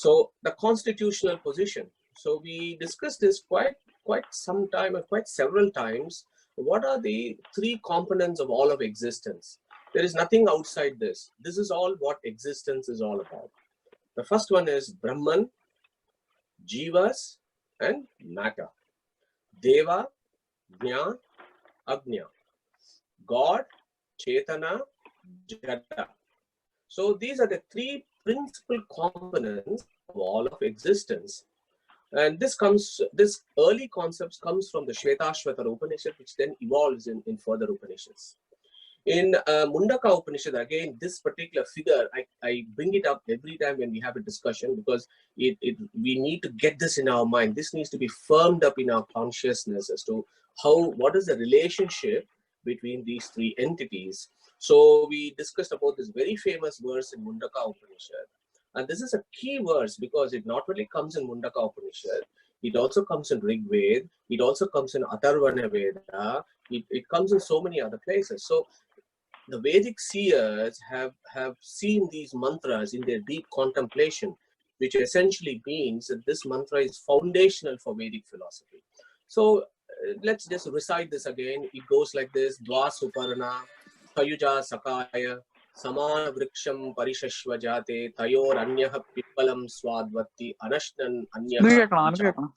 So the constitutional position. So we discussed this quite some time and quite several times. What are the three components of all of existence? There is nothing outside this. This is all what existence is all about. The first one is Brahman, Jivas, and matter. Deva, Jna, Agnya. God, Chetana, Jada. So these are the three principal components of all of existence. And this early concepts comes from the Shvetashvatara Upanishad, which then evolves in further Upanishads. In Mundaka Upanishad, again, this particular figure, I bring it up every time when we have a discussion, because we need to get this in our mind. This needs to be firmed up in our consciousness as to what is the relationship between these three entities. So we discussed about this very famous verse in Mundaka Upanishad. And this is a key verse because it not only comes in Mundaka Upanishad, it also comes in Rig Veda, it also comes in Atharvana Veda, it comes in so many other places. So the Vedic seers have seen these mantras in their deep contemplation, which essentially means that this mantra is foundational for Vedic philosophy. So let's just recite this again. It goes like this: Dva Suparna, Tayuja Sakaya, Samana Vriksham Parishashva Jate, Tayor Anyaha Pipalam Swadvati, Anashnan Anyaha.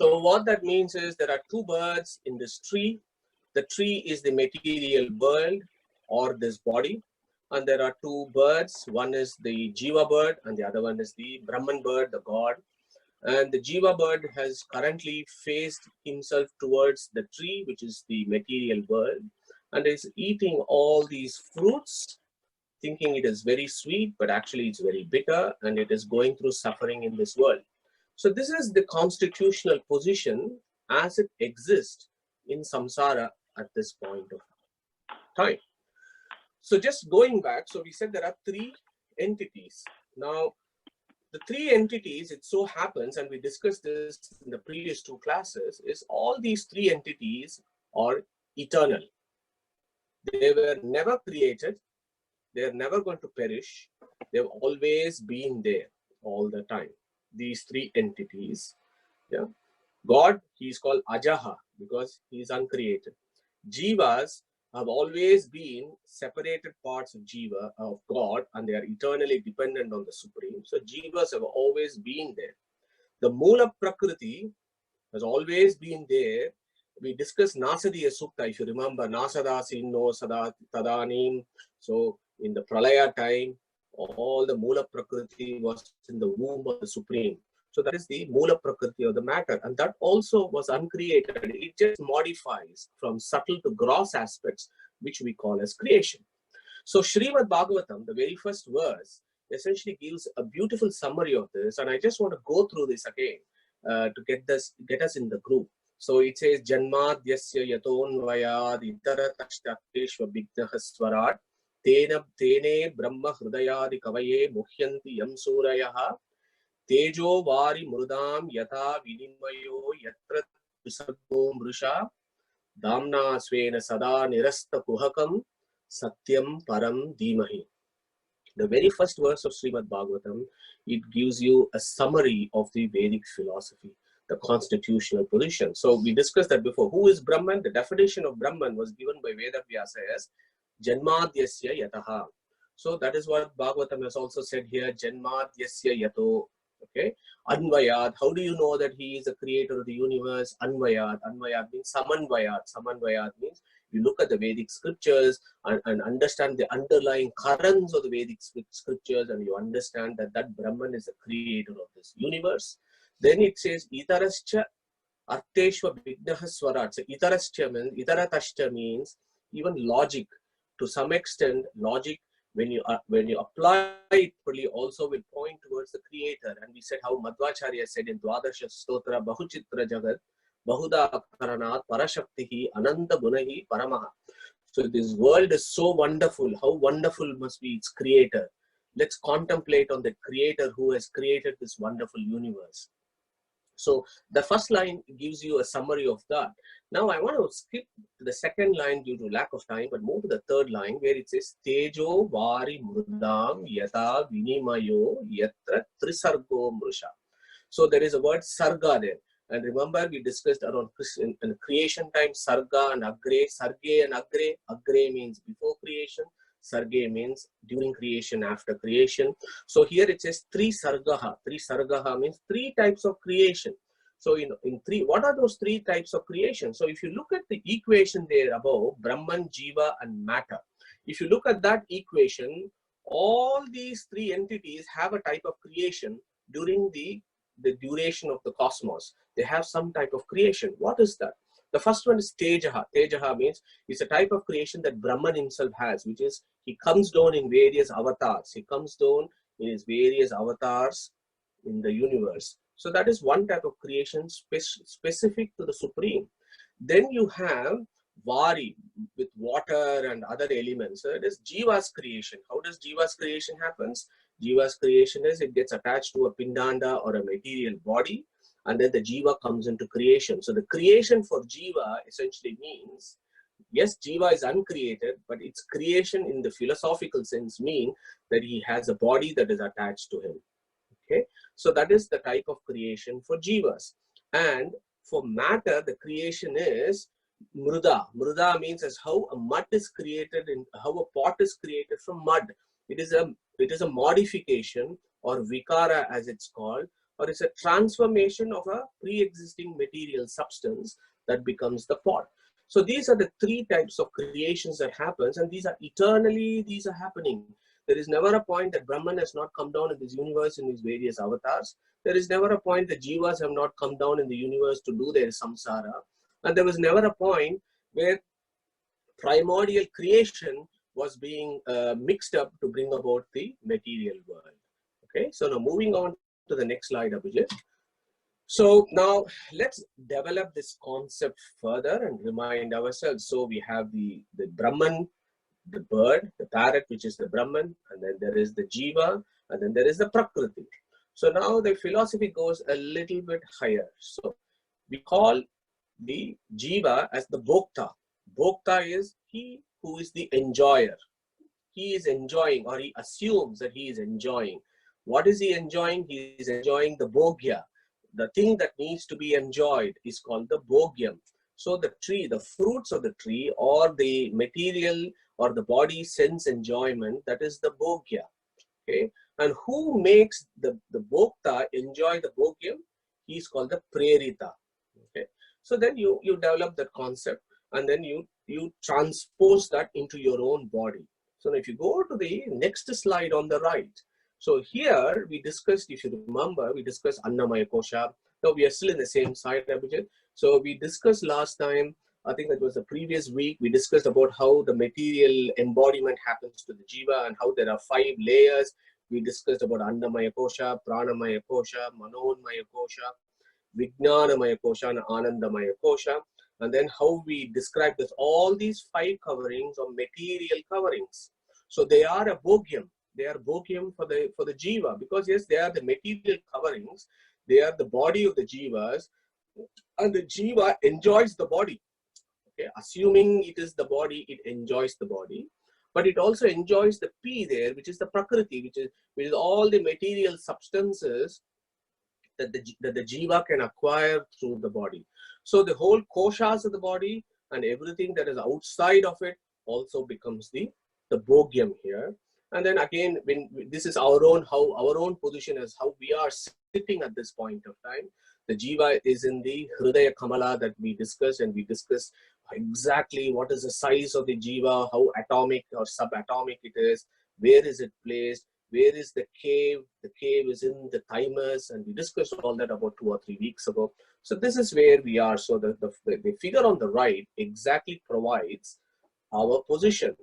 So what that means is there are two birds in this tree. The tree is the material world or this body. And there are two birds. One is the Jiva bird and the other one is the Brahman bird, the god. And the Jiva bird has currently faced himself towards the tree, which is the material world, and is eating all these fruits, thinking it is very sweet, but actually it's very bitter, and it is going through suffering in this world. So this is the constitutional position as it exists in samsara at this point of time. So just going back, so we said there are three entities. Now, the three entities, it so happens, and we discussed this in the previous two classes, is all these three entities are eternal. They were never created. They're never going to perish. They've always been there all the time. These three entities. Yeah. God, he's called Ajaha because he's uncreated. Jivas have always been separated parts of Jiva, of God, and they are eternally dependent on the Supreme. So Jivas have always been there. The Mula Prakriti has always been there. We discussed Nasadiya Sukta, if you remember, Nasadasino Sada Tadanim. So in the Pralaya time, all the Mula Prakriti was in the womb of the Supreme. So that is the Mula Prakriti of the matter. And that also was uncreated. It just modifies from subtle to gross aspects, which we call as creation. So Srimad Bhagavatam, the very first verse, essentially gives a beautiful summary of this. And I just want to go through this again to get us in the group. So it says, Janmadhyasya yatonvayad itara tashtateshva bignaha swarat tene brahma hrudayadi kavaye muhyanti yam surayaha Tejo vari murudam yata vinimayo yatra visargo mrusha damna svena sada nirasta kuhakam satyam param dhimahi. The very first verse of Srimad Bhagavatam, it gives you a summary of the Vedic philosophy, the constitutional position. So we discussed that before. Who is Brahman? The definition of Brahman was given by Veda Vyasa as Janmadhyasya yataha. So that is what Bhagavatam has also said here, Janmadhyasya yato. Okay, Anvayad. How do you know that he is the creator of the universe? Anvayad. Anvayad means Samanvayad. Samanvayad means you look at the Vedic scriptures and understand the underlying currents of the Vedic scriptures, and you understand that Brahman is the creator of this universe. Then it says Itarascha Arteshva Vignaha Swarat. So Itarascha means, Itaratashcha means even logic. To some extent, logic, when you apply it fully, also will point towards the creator. And we said how Madhvacharya said in Dwadasha Stotra Bahuchitra Jagat Bahuda Karanat Parashaktihi Ananta Gunahi Paramaha. So this world is so wonderful. How wonderful must be its creator. Let's contemplate on the creator who has created this wonderful universe. So the first line gives you a summary of that. Now I want to skip the second line due to lack of time, but move to the third line where it says Tejo Vari Mrudam Yata Vinimayo Yatra Trisargo Mrusha. So there is a word Sarga there. And remember, we discussed around in creation time, Sarga and Agre. Sarge and Agre. Agre means before creation. Sarge means during creation, after creation. So here it says three Sargaha. Three Sargaha means three types of creation. So in three, what are those three types of creation? So if you look at the equation there above, Brahman, Jiva and Matter. If you look at that equation, all these three entities have a type of creation during the duration of the cosmos. They have some type of creation. What is that? The first one is Tejaha. Tejaha means it's a type of creation that Brahman himself has, which is he comes down in various avatars. He comes down in his various avatars in the universe. So that is one type of creation specific to the Supreme. Then you have Vari with water and other elements. So it is Jiva's creation. How does Jiva's creation happens? Jiva's creation is it gets attached to a pindanda or a material body, and then the Jiva comes into creation. So the creation for Jiva essentially means, yes, Jiva is uncreated, but its creation in the philosophical sense mean that he has a body that is attached to him. Okay, so that is the type of creation for Jivas. And for matter, the creation is Mruda. Mruda means as how a mud is created, in how a pot is created from mud. It is a modification, or vikara as it's called, or it's a transformation of a pre-existing material substance that becomes the pot. So these are the three types of creations that happens, and these are eternally, these are happening. There is never a point that Brahman has not come down in this universe in his various avatars. There is never a point that Jivas have not come down in the universe to do their samsara. And there was never a point where primordial creation was being mixed up to bring about the material world. Okay, so now moving on to the next slide, Abhijit. So now let's develop this concept further and remind ourselves. So we have the Brahman, the bird, the parrot, which is the Brahman, and then there is the Jiva, and then there is the Prakriti. So now the philosophy goes a little bit higher. So we call the Jiva as the Bhokta. Bhokta is he who is the enjoyer. He is enjoying, or he assumes that he is enjoying. What is he enjoying? He is enjoying the Bhogya. The thing that needs to be enjoyed is called the Bhogyam. So the tree, the fruits of the tree, or the material or the body sense enjoyment, that is the Bhogya. Okay, and who makes the Bhokta enjoy the Bhogyam? He is called the Prerita. Okay, so then you develop that concept, and then you transpose that into your own body. So now if you go to the next slide on the right, so here we discussed, if you remember, we discussed Annamaya Kosha. Now we are still in the same side, Abhijit. So we discussed last time, I think that was the previous week, we discussed about how the material embodiment happens to the Jiva and how there are 5 layers. We discussed about Annamaya Kosha, Pranamaya Kosha, Manonmaya Kosha, Vijnanamaya Kosha and Anandamaya Kosha. And then how we describe this, all these 5 coverings are material coverings. So they are a Bhogyam. They are Bhogyam for the Jiva, because yes, they are the material coverings. They are the body of the Jivas, and the Jiva enjoys the body. Okay, assuming it is the body, it enjoys the body, but it also enjoys the P there, which is the Prakriti, which is all the material substances that the Jiva can acquire through the body. So the whole koshas of the body and everything that is outside of it also becomes the Bhogyam here. And then again, when this is our own position as how we are sitting at this point of time. The Jiva is in the Hridaya Kamala that we discussed, and we discussed exactly what is the size of the Jiva, how atomic or subatomic it is, where is it placed, where is the cave? The cave is in the thymus, and we discussed all that about 2 or 3 weeks ago. So this is where we are. So the figure on the right exactly provides our position.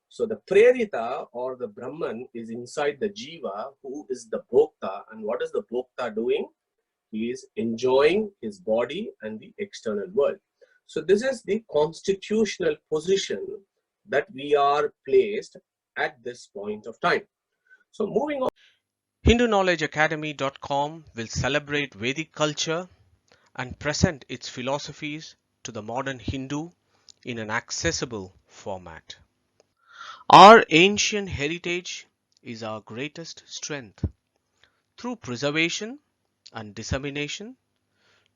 So the Prerita or the Brahman is inside the Jiva, who is the Bhokta. And what is the Bhokta doing? He is enjoying his body and the external world. So this is the constitutional position that we are placed at this point of time. So moving on. HinduKnowledgeAcademy.com will celebrate Vedic culture and present its philosophies to the modern Hindu in an accessible format. Our ancient heritage is our greatest strength. Through preservation and dissemination,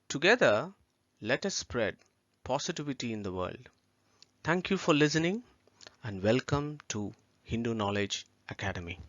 together let us spread positivity in the world. Thank you for listening and welcome to Hindu Knowledge Academy.